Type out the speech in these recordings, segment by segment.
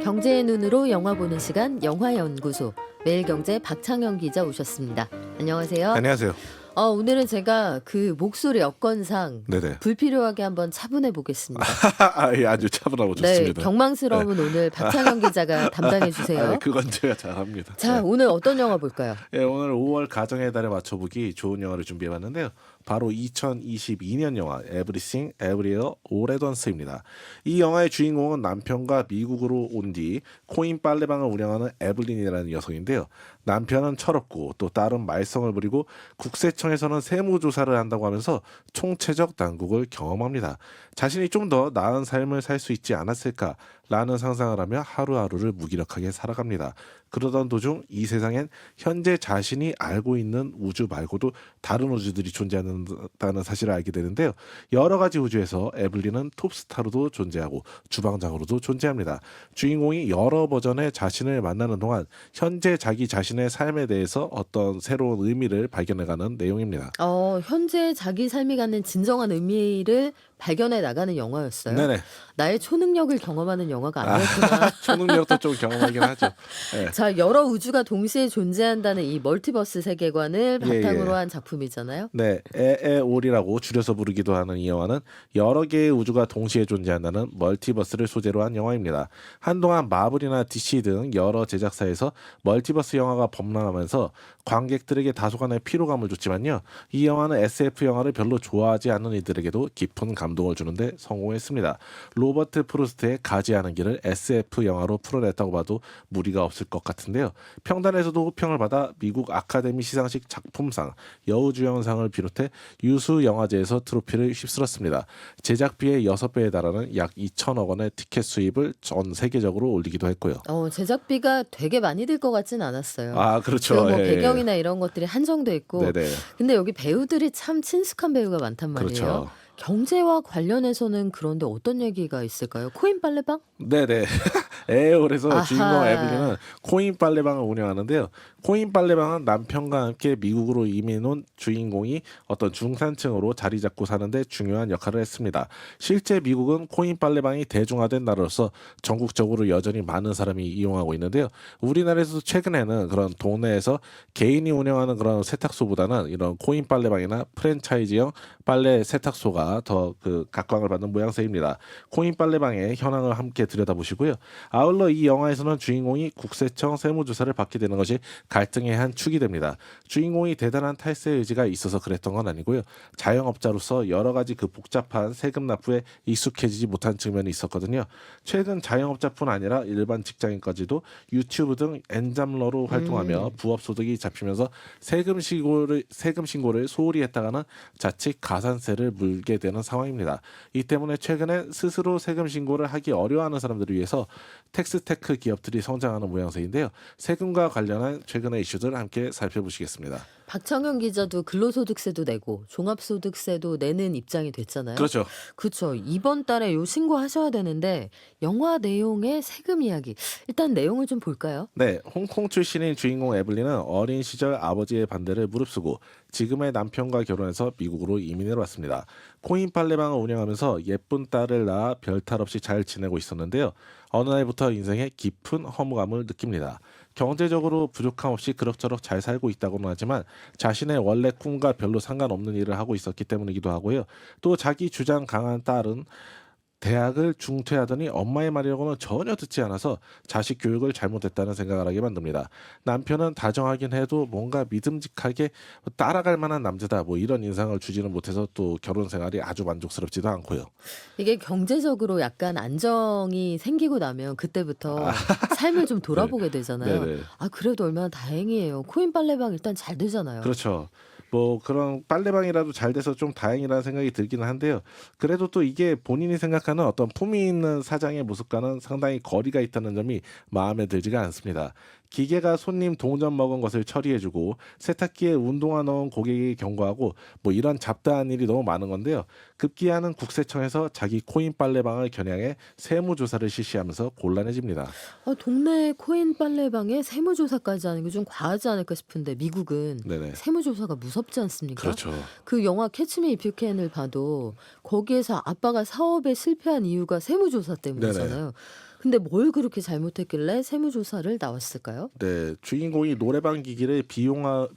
경제의 눈으로 영화 보는 시간 영화연구소 매일경제 박창현 기자 오셨습니다. 안녕하세요. 안녕하세요. 오늘은 제가 그 목소리 여건상 네네. 불필요하게 한번 차분해 보겠습니다. 예, 아주 차분하고 네, 좋습니다. 경망스러움은 오늘 박창현 기자가 담당해 주세요. 그건 제가 잘합니다. 자, 오늘 어떤 영화 볼까요? 오늘 5월 가정의 달에 맞춰보기 좋은 영화를 준비해봤는데요. 바로 2022년 영화 Everything Everywhere All at Once입니다. 이 영화의 주인공은 남편과 미국으로 온 뒤 코인 빨래방을 운영하는 에블린이라는 여성인데요. 남편은 철없고 또 딸은 말썽을 부리고 국세청에서는 세무조사를 한다고 하면서 총체적 난국을 경험합니다. 자신이 좀 더 나은 삶을 살 수 있지 않았을까라는 상상을 하며 하루하루를 무기력하게 살아갑니다. 그러던 도중 이 세상엔 현재 자신이 알고 있는 우주 말고도 다른 우주들이 존재한다는 사실을 알게 되는데요. 여러 가지 우주에서 에블린은 톱스타로도 존재하고 주방장으로도 존재합니다. 주인공이 여러 버전의 자신을 만나는 동안 현재 자기 자신의 삶에 대해서 어떤 새로운 의미를 발견해가는 내용입니다. 현재 자기 삶이 갖는 진정한 의미를 발견해 나가는 영화였어요. 네네. 나의 초능력을 경험하는 영화가 아니었구나. 초능력도 좀 경험하긴 하죠. 네. 자, 여러 우주가 동시에 존재한다는 이 멀티버스 세계관을 예, 바탕으로 예. 한 작품이잖아요. 네, 에에올이라고 줄여서 부르기도 하는 이 영화는 여러 개의 우주가 동시에 존재한다는 멀티버스를 소재로 한 영화입니다. 한동안 마블이나 DC 등 여러 제작사에서 멀티버스 영화가 범람하면서 관객들에게 다소간의 피로감을 줬지만요. 이 영화는 SF 영화를 별로 좋아하지 않는 이들에게도 깊은 감동을 주는데 성공했습니다. 로버트 프루스트의 가지 않은 길을 SF 영화로 풀어냈다고 봐도 무리가 없을 것 같은데요. 평단에서도 호평을 받아 미국 아카데미 시상식 작품상, 여우주연상을 비롯해 유수 영화제에서 트로피를 휩쓸었습니다. 제작비의 6배에 달하는 약 2천억 원의 티켓 수입을 전 세계적으로 올리기도 했고요. 제작비가 되게 많이 들 것 같진 않았어요. 그렇죠. 뭐 예, 배경이나 이런 것들이 한정돼 있고. 네네. 근데 여기 배우들이 참 친숙한 배우가 많단 말이에요. 그렇죠. 경제와 관련해서는 그런데 어떤 얘기가 있을까요? 코인 빨래방? 네네. 에어홀에서 아하. 주인공 에블린은 코인 빨래방을 운영하는데요. 코인 빨래방은 남편과 함께 미국으로 이민 온 주인공이 어떤 중산층으로 자리 잡고 사는데 중요한 역할을 했습니다. 실제 미국은 코인 빨래방이 대중화된 나라로서 전국적으로 여전히 많은 사람이 이용하고 있는데요. 우리나라에서도 최근에는 그런 동네에서 개인이 운영하는 그런 세탁소보다는 이런 코인 빨래방이나 프랜차이즈형 빨래 세탁소가 더 각광을 받는 모양새입니다. 코인 빨래방의 현황을 함께 들여다보시고요. 아울러 이 영화에서는 주인공이 국세청 세무조사를 받게 되는 것이 갈등의 한 축이 됩니다. 주인공이 대단한 탈세 의지가 있어서 그랬던 건 아니고요. 자영업자로서 여러 가지 복잡한 세금 납부에 익숙해지지 못한 측면이 있었거든요. 최근 자영업자뿐 아니라 일반 직장인까지도 유튜브 등 엔잡러로 활동하며 부업 소득이 잡히면서 세금 신고를 소홀히 했다가는 자칫 가산세를 물게 되는 상황입니다. 이 때문에 최근에 스스로 세금 신고를 하기 어려워하는 사람들을 위해서 텍스테크 기업들이 성장하는 모양새인데요. 세금과 관련한 최근의 이슈들 함께 살펴보시겠습니다. 박창현 기자도 근로소득세도 내고 종합소득세도 내는 입장이 됐잖아요. 그렇죠. 그렇죠. 이번 달에 요 신고하셔야 되는데 영화 내용의 세금 이야기. 일단 내용을 좀 볼까요? 네, 홍콩 출신인 주인공 에블린은 어린 시절 아버지의 반대를 무릅쓰고 지금의 남편과 결혼해서 미국으로 이민을 왔습니다. 코인 빨래방을 운영하면서 예쁜 딸을 낳아 별탈 없이 잘 지내고 있었는데요. 어느 날부터 인생에 깊은 허무감을 느낍니다. 경제적으로 부족함 없이 그럭저럭 잘 살고 있다고는 하지만 자신의 원래 꿈과 별로 상관없는 일을 하고 있었기 때문이기도 하고요. 또 자기 주장 강한 딸은 대학을 중퇴하더니 엄마의 말이라고는 전혀 듣지 않아서 자식 교육을 잘못했다는 생각을 하게 만듭니다. 남편은 다정하긴 해도 뭔가 믿음직하게 따라갈 만한 남자다 이런 인상을 주지는 못해서 또 결혼 생활이 아주 만족스럽지도 않고요. 이게 경제적으로 약간 안정이 생기고 나면 그때부터 삶을 좀 돌아보게 되잖아요. 네네. 그래도 얼마나 다행이에요. 코인 빨래방 일단 잘 되잖아요. 그렇죠. 그런 빨래방이라도 잘 돼서 좀 다행이라는 생각이 들기는 한데요. 그래도 또 이게 본인이 생각하는 어떤 품위 있는 사장의 모습과는 상당히 거리가 있다는 점이 마음에 들지가 않습니다. 기계가 손님 동전 먹은 것을 처리해주고 세탁기에 운동화 넣은 고객이 경고하고 이런 잡다한 일이 너무 많은 건데요. 급기야는 국세청에서 자기 코인 빨래방을 겨냥해 세무조사를 실시하면서 곤란해집니다. 동네 코인 빨래방에 세무조사까지 하는 게 좀 과하지 않을까 싶은데 미국은 네네. 세무조사가 무섭지 않습니까? 그렇죠. 그 영화 캐치 미 이프 유 캔을 봐도 거기에서 아빠가 사업에 실패한 이유가 세무조사 때문이잖아요. 근데 뭘 그렇게 잘못했길래 세무조사를 나왔을까요? 네, 주인공이 노래방 기기를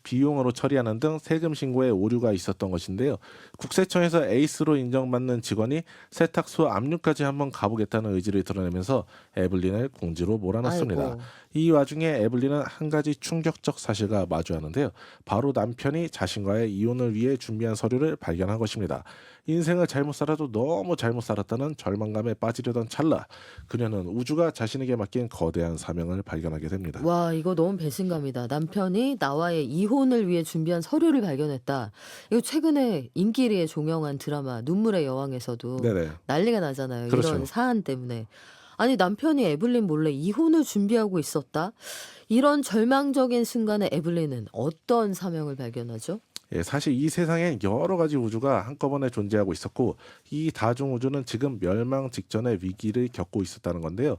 비용으로 처리하는 등 세금 신고에 오류가 있었던 것인데요. 국세청에서 에이스로 인정받는 직원이 세탁소 압류까지 한번 가보겠다는 의지를 드러내면서 에블린을 공지로 몰아넣습니다. 아이고. 이 와중에 에블린은 한 가지 충격적 사실과 마주하는데요. 바로 남편이 자신과의 이혼을 위해 준비한 서류를 발견한 것입니다. 인생을 잘못 살아도 너무 잘못 살았다는 절망감에 빠지려던 찰나, 그녀는 우주가 자신에게 맡긴 거대한 사명을 발견하게 됩니다. 와, 이거 너무 배신감이다. 남편이 나와의 이혼을 위해 준비한 서류를 발견했다. 이거 최근에 인기리에 종영한 드라마 눈물의 여왕에서도 네네. 난리가 나잖아요. 이런 그렇죠. 사안 때문에. 아니, 남편이 에블린 몰래 이혼을 준비하고 있었다? 이런 절망적인 순간에 에블린은 어떤 사명을 발견하죠? 예, 사실 이 세상엔 여러 가지 우주가 한꺼번에 존재하고 있었고, 이 다중 우주는 지금 멸망 직전의 위기를 겪고 있었다는 건데요.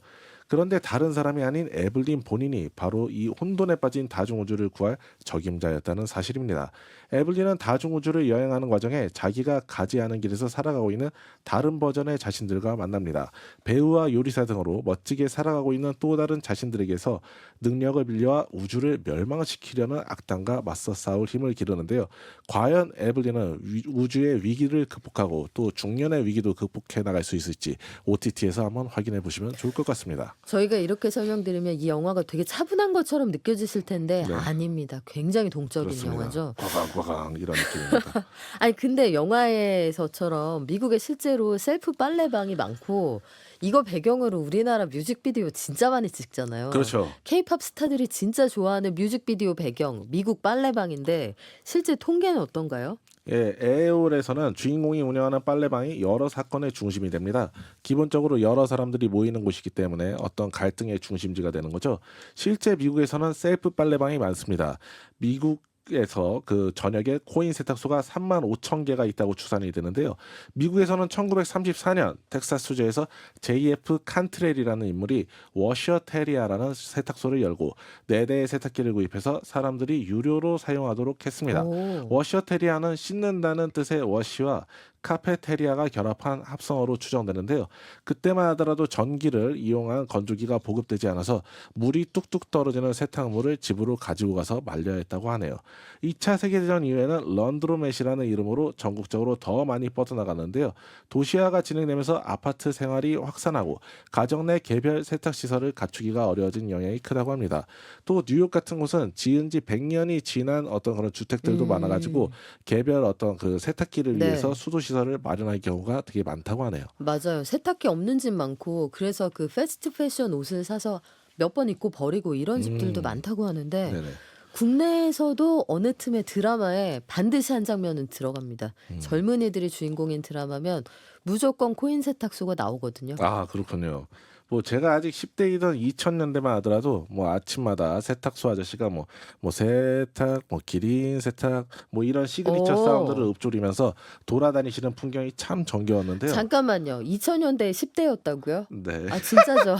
그런데 다른 사람이 아닌 에블린 본인이 바로 이 혼돈에 빠진 다중 우주를 구할 적임자였다는 사실입니다. 에블린은 다중 우주를 여행하는 과정에 자기가 가지 않은 길에서 살아가고 있는 다른 버전의 자신들과 만납니다. 배우와 요리사 등으로 멋지게 살아가고 있는 또 다른 자신들에게서 능력을 빌려와 우주를 멸망시키려는 악당과 맞서 싸울 힘을 기르는데요. 과연 에블린은 우주의 위기를 극복하고 또 중년의 위기도 극복해 나갈 수 있을지 OTT에서 한번 확인해 보시면 좋을 것 같습니다. 저희가 이렇게 설명드리면 이 영화가 되게 차분한 것처럼 느껴지실 텐데 네. 아닙니다. 굉장히 동적인 그렇습니다. 영화죠. 과강 이런 느낌입니다. 아니, 근데 영화에서처럼 미국에 실제로 셀프 빨래방이 많고 이거 배경으로 우리나라 뮤직비디오 진짜 많이 찍잖아요. 그렇죠. 케이팝 스타들이 진짜 좋아하는 뮤직비디오 배경 미국 빨래방인데 실제 통계는 어떤가요? 예, 에어홀에서는 주인공이 운영하는 빨래방이 여러 사건의 중심이 됩니다. 기본적으로 여러 사람들이 모이는 곳이기 때문에 어떤 갈등의 중심지가 되는 거죠. 실제 미국에서는 셀프 빨래방이 많습니다. 미국에서 그 전역에 코인 세탁소가 3만 5천 개가 있다고 추산이 되는데요. 미국에서는 1934년 텍사스주에서 JF 칸트렐이라는 인물이 워셔 테리아라는 세탁소를 열고 4대의 세탁기를 구입해서 사람들이 유료로 사용하도록 했습니다. 오. 워셔 테리아는 씻는다는 뜻의 워시와 카페테리아가 결합한 합성어로 추정되는데요. 그때만 하더라도 전기를 이용한 건조기가 보급되지 않아서 물이 뚝뚝 떨어지는 세탁물을 집으로 가지고 가서 말려야 했다고 하네요. 2차 세계대전 이후에는 런드로맷이라는 이름으로 전국적으로 더 많이 뻗어나갔는데요. 도시화가 진행되면서 아파트 생활이 확산하고 가정 내 개별 세탁시설을 갖추기가 어려워진 영향이 크다고 합니다. 또 뉴욕 같은 곳은 지은 지 100년이 지난 어떤 그런 주택들도 많아가지고 개별 어떤 그 세탁기를 네. 위해서 수도 시설을 마련할 경우가 되게 많다고 하네요. 맞아요. 세탁기 없는 집 많고 그래서 그 패스트 패션 옷을 사서 몇 번 입고 버리고 이런 집들도 음, 많다고 하는데 네네. 국내에서도 어느 틈에 드라마에 반드시 한 장면은 들어갑니다. 음. 젊은이들이 주인공인 드라마면 무조건 코인 세탁소가 나오거든요. 아, 그렇군요. 뭐 제가 아직 10대이던 2000년대만 하더라도 뭐 아침마다 세탁소 아저씨가 뭐 세탁, 뭐 기린 세탁, 뭐 이런 시그니처 오. 사운드를 읊조리면서 돌아다니시는 풍경이 참 정겨웠는데요. 잠깐만요. 2000년대 10대였다고요? 네. 아, 진짜죠?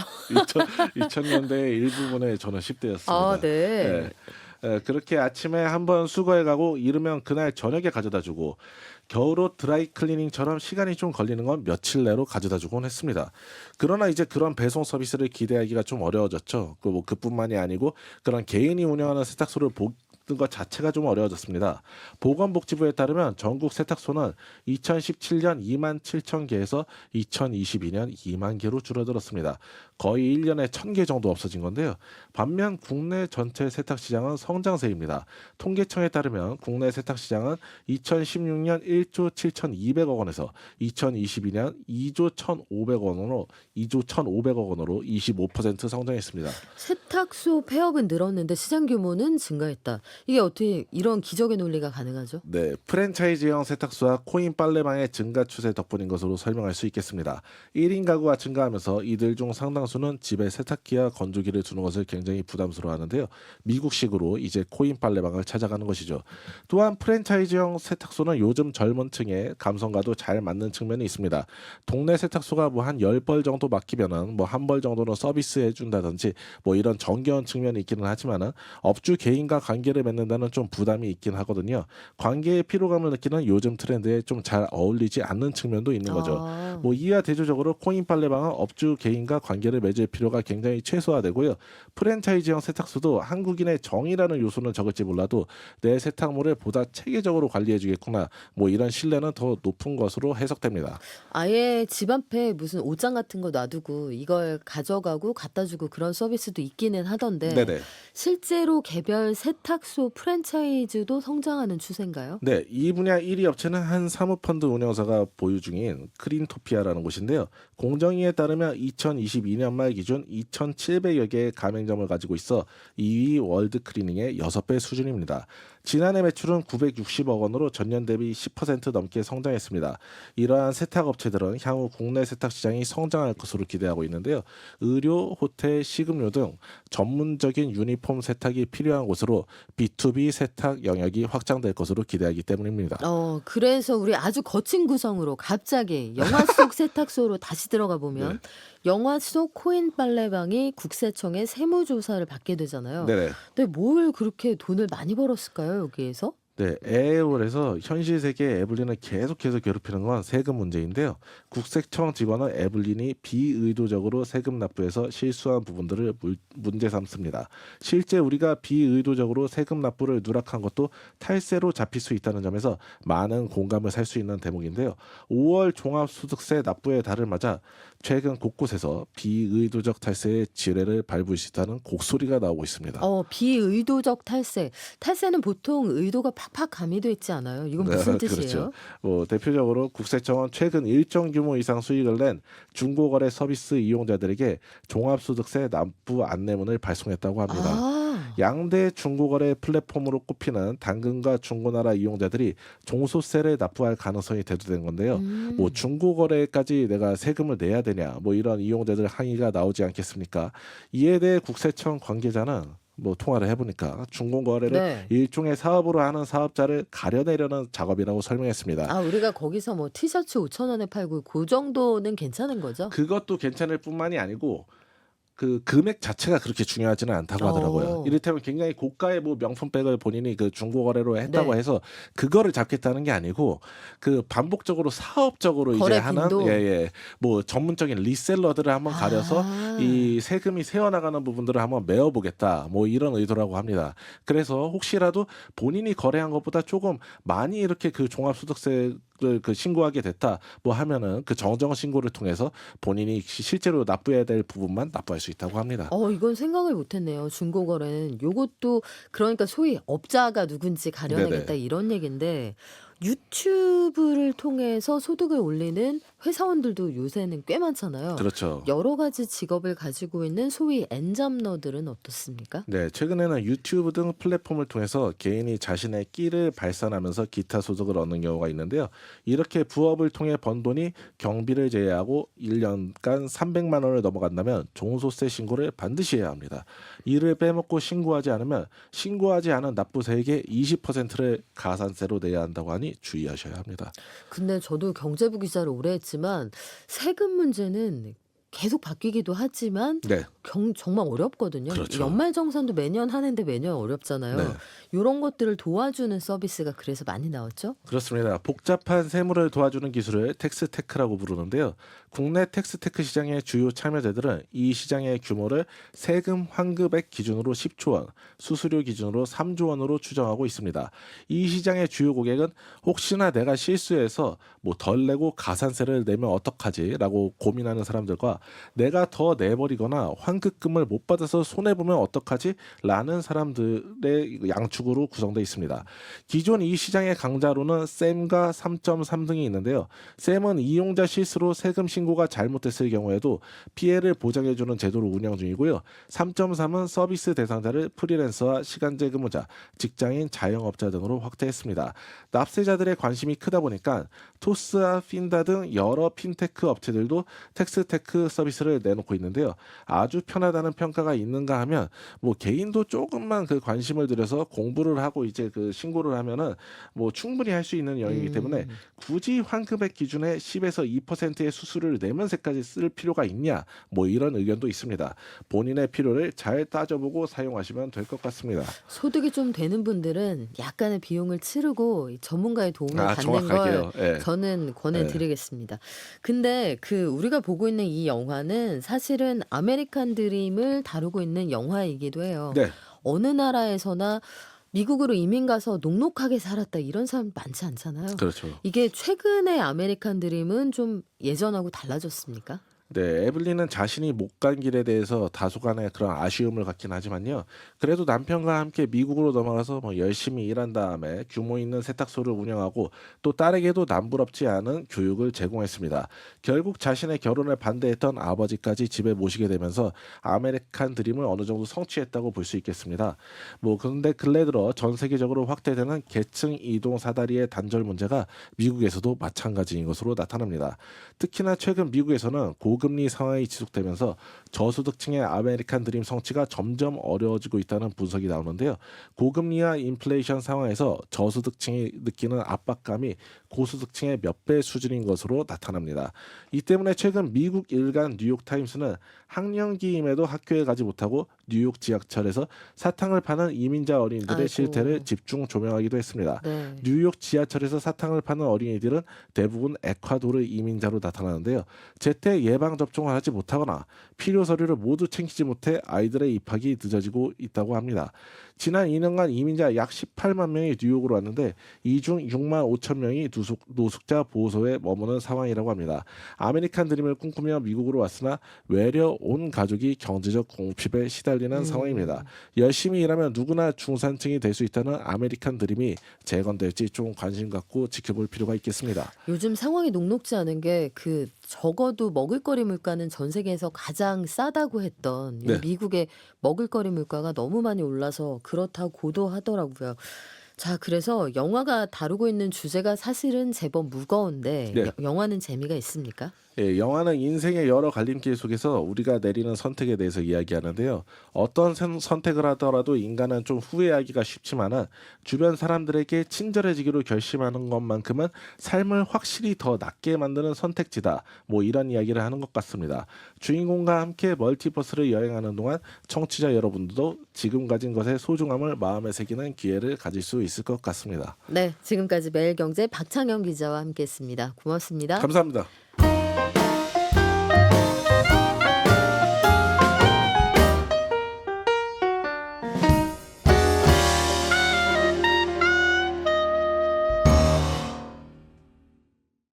2000년대의 일부분에 저는 10대였습니다. 아, 네. 그렇게 아침에 한번 수거해 가고 이르면 그날 저녁에 가져다 주고 겨울옷 드라이 클리닝처럼 시간이 좀 걸리는 건 며칠 내로 가져다 주곤 했습니다. 그러나 이제 그런 배송 서비스를 기대하기가 좀 어려워졌죠. 뭐 그뿐만이 아니고 그런 개인이 운영하는 세탁소를 보는 것 자체가 좀 어려워졌습니다. 보건복지부에 따르면 전국 세탁소는 2017년 2만 7천 개에서 2022년 2만 개로 줄어들었습니다. 거의 1년에 1,000개 정도 없어진 건데요. 반면 국내 전체 세탁시장은 성장세입니다. 통계청에 따르면 국내 세탁시장은 2016년 1조 7,200억 원에서 2022년 2조 1,500억 원으로 25% 성장했습니다. 세탁소 폐업은 늘었는데 시장 규모는 증가했다. 이게 어떻게 이런 기적의 논리가 가능하죠? 네, 프랜차이즈형 세탁소와 코인 빨래방의 증가 추세 덕분인 것으로 설명할 수 있겠습니다. 1인 가구가 증가하면서 이들 중 상당수는 집에 세탁기와 건조기를 두는 것을 굉장히 부담스러워하는데요. 미국식으로 이제 코인 빨래방을 찾아가는 것이죠. 또한 프랜차이즈형 세탁소는 요즘 젊은 층의 감성과도 잘 맞는 측면이 있습니다. 동네 세탁소가 뭐 한 10벌 정도 맡기면은 뭐 한 벌 정도는 서비스해 준다든지 뭐 이런 정겨운 측면이 있기는 하지만은 업주 개인과 관계를 관계를 맺는다는 좀 부담이 있긴 하거든요. 관계의 피로감을 느끼는 요즘 트렌드에 좀 잘 어울리지 않는 측면도 있는 거죠. 아. 뭐 이와 대조적으로 코인 빨래방은 업주 개인과 관계를 맺을 필요가 굉장히 최소화되고요. 프랜차이즈형 세탁소도 한국인의 정이라는 요소는 적을지 몰라도 내 세탁물을 보다 체계적으로 관리해주겠구나. 뭐 이런 신뢰는 더 높은 것으로 해석됩니다. 아예 집 앞에 무슨 옷장 같은 거 놔두고 이걸 가져가고 갖다 주고 그런 서비스도 있기는 하던데 네네. 실제로 개별 세탁소 프랜차이즈도 성장하는 추세인가요? 네, 이 분야 1위 업체는 한 사모펀드 운영사가 보유 중인 크린토피아라는 곳인데요. 공정위에 따르면 2022년 말 기준 2,700여 개의 가맹점을 가지고 있어 2위 월드 클리닝의 6배 수준입니다. 지난해 매출은 960억 원으로 전년 대비 10% 넘게 성장했습니다. 이러한 세탁 업체들은 향후 국내 세탁 시장이 성장할 것으로 기대하고 있는데요. 의료, 호텔, 식음료 등 전문적인 유니폼 세탁이 필요한 곳으로 B2B 세탁 영역이 확장될 것으로 기대하기 때문입니다. 그래서 우리 아주 거친 구성으로 갑자기 영화 속 세탁소로 다시 들어가 보면 네. 영화 속 코인 빨래방이 국세청의 세무조사를 받게 되잖아요. 네네. 근데 뭘 그렇게 돈을 많이 벌었을까요, 여기에서? 네, 애월에서 현실 세계 에블린을 계속해서 괴롭히는 건 세금 문제인데요. 국세청 직원은 에블린이 비의도적으로 세금 납부해서 실수한 부분들을 문제 삼습니다. 실제 우리가 비의도적으로 세금 납부를 누락한 것도 탈세로 잡힐 수 있다는 점에서 많은 공감을 살 수 있는 대목인데요. 5월 종합소득세 납부의 달을 맞아 최근 곳곳에서 비의도적 탈세의 지뢰를 밟을 수 있다는 곡소리가 나오고 있습니다. 비의도적 탈세. 탈세는 보통 의도가 팍팍 가미돼 있지 않아요? 이건 무슨 뜻이에요? 그렇죠. 대표적으로 국세청은 최근 일정 규모 이상 수익을 낸 중고거래 서비스 이용자들에게 종합소득세 납부 안내문을 발송했다고 합니다. 아. 양대 중고거래 플랫폼으로 꼽히는 당근과 중고나라 이용자들이 종소세를 납부할 가능성이 대두된 건데요. 뭐 음. 중고거래까지 내가 세금을 내야 되냐, 뭐 이런 이용자들 항의가 나오지 않겠습니까? 이에 대해 국세청 관계자는 뭐 통화를 해보니까 중고거래를 네. 일종의 사업으로 하는 사업자를 가려내려는 작업이라고 설명했습니다. 우리가 거기서 뭐 티셔츠 5천 원에 팔고 그 정도는 괜찮은 거죠? 그것도 괜찮을 뿐만이 아니고 그 금액 자체가 그렇게 중요하지는 않다고 하더라고요. 어. 이를테면 굉장히 고가의 뭐 명품백을 본인이 그 중고 거래로 했다고 네. 해서 그거를 잡겠다는 게 아니고 그 반복적으로 사업적으로 이제 거래 하는 빈도? 뭐 전문적인 리셀러들을 한번 가려서 아. 이 세금이 새어나가는 부분들을 한번 메워보겠다 뭐 이런 의도라고 합니다. 그래서 혹시라도 본인이 거래한 것보다 조금 많이 이렇게 그 종합소득세 그 신고하게 됐다 뭐 하면은 그 정정 신고를 통해서 본인이 실제로 납부해야 될 부분만 납부할 수 있다고 합니다. 이건 생각을 못 했네요. 중고 거래는 요것도 그러니까 소위 업자가 누군지 가려내겠다 네네. 이런 얘긴데 유튜브를 통해서 소득을 올리는 회사원들도 요새는 꽤 많잖아요. 그렇죠. 여러 가지 직업을 가지고 있는 소위 엔잡러들은 어떻습니까? 네, 최근에는 유튜브 등 플랫폼을 통해서 개인이 자신의 끼를 발산하면서 기타 소득을 얻는 경우가 있는데요. 이렇게 부업을 통해 번 돈이 경비를 제외하고 1년간 300만 원을 넘어간다면 종소세 신고를 반드시 해야 합니다. 이를 빼먹고 신고하지 않으면 신고하지 않은 납부세액의 20%를 가산세로 내야 한다고 하니 주의하셔야 합니다. 근데 저도 경제부 기자를 오래 했지만 세금 문제는 계속 바뀌기도 하지만 네, 정말 어렵거든요. 그렇죠. 연말정산도 매년 하는데 매년 어렵잖아요. 네. 요런 것들을 도와주는 서비스가 그래서 많이 나왔죠? 그렇습니다. 복잡한 세무를 도와주는 기술을 텍스테크라고 부르는데요. 국내 텍스테크 시장의 주요 참여자들은 이 시장의 규모를 세금 환급액 기준으로 10조 원, 수수료 기준으로 3조 원으로 추정하고 있습니다. 이 시장의 주요 고객은 혹시나 내가 실수해서 뭐 덜 내고 가산세를 내면 어떡하지라고 고민하는 사람들과 내가 더 내버리거나 환급금을 못 받아서 손해보면 어떡하지라는 사람들의 양축으로 구성되어 있습니다. 기존 이 시장의 강자로는 셈과 3.3 등이 있는데요. 셈은 이용자 실수로 세금 신고가 잘못됐을 경우에도 피해를 보장해주는 제도를 운영 중이고요. 3.3은 서비스 대상자를 프리랜서와 시간제 근무자, 직장인, 자영업자 등으로 확대했습니다. 납세자들의 관심이 크다 보니까 토스와 핀다 등 여러 핀테크 업체들도 텍스테크 서비스를 내놓고 있는데요. 아주 편하다는 평가가 있는가 하면 뭐 개인도 조금만 그 관심을 들여서 공부를 하고 이제 그 신고를 하면은 뭐 충분히 할 수 있는 영역이기 때문에 음. 굳이 환급액 기준에 10에서 2%의 수수료를 내면서까지 쓸 필요가 있냐 뭐 이런 의견도 있습니다. 본인의 필요를 잘 따져보고 사용하시면 될 것 같습니다. 소득이 좀 되는 분들은 약간의 비용을 치르고 이 전문가의 도움을 아, 받는 걸 정확하게요. 예. 저는 권해 예. 드리겠습니다. 근데 그 우리가 보고 있는 이 영화는 사실은 아메리칸 드림을 다루고 있는 영화이기도 해요. 네. 어느 나라에서나 미국으로 이민 가서 녹록하게 살았다 이런 사람 많지 않잖아요. 그렇죠. 이게 최근의 아메리칸 드림은 좀 예전하고 달라졌습니까? 네, 에블린은 자신이 못 간 길에 대해서 다소간의 그런 아쉬움을 갖긴 하지만요. 그래도 남편과 함께 미국으로 넘어가서 뭐 열심히 일한 다음에 규모 있는 세탁소를 운영하고 또 딸에게도 남부럽지 않은 교육을 제공했습니다. 결국 자신의 결혼을 반대했던 아버지까지 집에 모시게 되면서 아메리칸 드림을 어느 정도 성취했다고 볼 수 있겠습니다. 뭐 그런데 근래 들어 전 세계적으로 확대되는 계층 이동 사다리의 단절 문제가 미국에서도 마찬가지인 것으로 나타납니다. 특히나 최근 미국에서는 고금리 상황이 지속되면서 저소득층의 아메리칸 드림 성취가 점점 어려워지고 있다는 분석이 나오는데요. 고금리와 인플레이션 상황에서 저소득층이 느끼는 압박감이 고소득층의 몇 배 수준인 것으로 나타납니다. 이 때문에 최근 미국 일간 뉴욕타임스는 학령기임에도 학교에 가지 못하고 뉴욕 지하철에서 사탕을 파는 이민자 어린이들의 실태를 아이고. 집중 조명하기도 했습니다. 네. 뉴욕 지하철에서 사탕을 파는 어린이들은 대부분 에콰도르 이민자로 나타나는데요. 제때 예방 접종을 하지 못하거나 필요 서류를 모두 챙기지 못해 아이들의 입학이 늦어지고 있다고 합니다. 지난 2년간 이민자 약 18만 명이 뉴욕으로 왔는데 이 중 6만 5천 명이 노숙자 보호소에 머무는 상황이라고 합니다. 아메리칸 드림을 꿈꾸며 미국으로 왔으나 외려 온 가족이 경제적 공핍에 시달리는 상황입니다. 음. 열심히 일하면 누구나 중산층이 될 수 있다는 아메리칸 드림이 재건될지 좀 관심 갖고 지켜볼 필요가 있겠습니다. 요즘 상황이 녹록지 않은 게 그 적어도 먹을거리 물가는 전 세계에서 가장 싸다고 했던 이 네. 미국의 먹을거리 물가가 너무 많이 올라서 그렇다고도 하더라고요. 자, 그래서 영화가 다루고 있는 주제가 사실은 제법 무거운데 네. 영화는 재미가 있습니까? 예, 영화는 인생의 여러 갈림길 속에서 우리가 내리는 선택에 대해서 이야기하는데요. 어떤 선택을 하더라도 인간은 좀 후회하기가 쉽지만은 주변 사람들에게 친절해지기로 결심하는 것만큼은 삶을 확실히 더 낫게 만드는 선택지다. 뭐 이런 이야기를 하는 것 같습니다. 주인공과 함께 멀티버스를 여행하는 동안 청취자 여러분들도 지금 가진 것의 소중함을 마음에 새기는 기회를 가질 수 있을 것 같습니다. 네, 지금까지 매일경제 박창영 기자와 함께했습니다. 고맙습니다. 감사합니다.